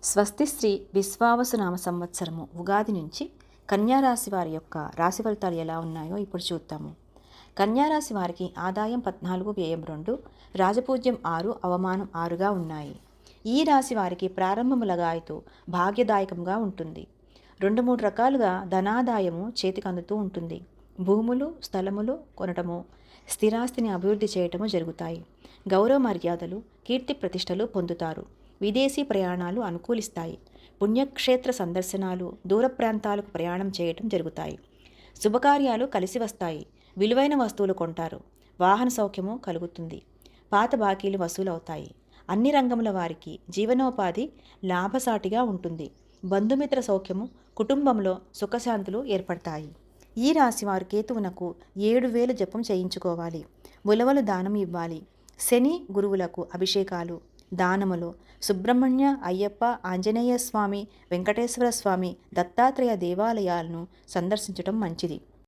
స్వస్తి శ్రీ విశ్వావసునామ సంవత్సరము ఉగాది నుంచి కన్యారాశి వారి యొక్క రాశి ఫలితాలు ఎలా ఉన్నాయో ఇప్పుడు చూద్దాము. కన్యారాశి వారికి ఆదాయం 14, వ్యయం 2, రాజపూజ్యం 6, అవమానం 6గా ఉన్నాయి. ఈ రాశి వారికి ప్రారంభములగాయతో భాగ్యదాయకంగా ఉంటుంది. 2-3 రకాలుగా ధనాదాయము చేతికి అందుతూ ఉంటుంది. భూములు, స్థలములు కొనటము, స్థిరాస్తిని అభివృద్ధి చేయటము జరుగుతాయి. గౌరవ మర్యాదలు, కీర్తి ప్రతిష్టలు పొందుతారు. విదేశీ ప్రయాణాలు అనుకూలిస్తాయి. పుణ్యక్షేత్ర సందర్శనాలు, దూర ప్రాంతాలకు ప్రయాణం చేయటం జరుగుతాయి. శుభకార్యాలు కలిసి వస్తాయి. విలువైన వస్తువులు కొంటారు. వాహన సౌఖ్యము కలుగుతుంది. పాత బాకీలు వసూలవుతాయి. అన్ని రంగముల వారికి జీవనోపాధి లాభసాటిగా ఉంటుంది. బంధుమిత్ర సౌఖ్యము, కుటుంబంలో సుఖశాంతులు ఏర్పడతాయి. ఈ రాశి వారు కేతువునకు 7,000 జపం చేయించుకోవాలి. ఉలవలు దానం ఇవ్వాలి. శని గురువులకు అభిషేకాలు, దానములు సుబ్రహ్మణ్య, అయ్యప్ప, ఆంజనేయ స్వామి, వెంకటేశ్వర స్వామి, దత్తాత్రేయ దేవాలయాలను సందర్శించడం మంచిది.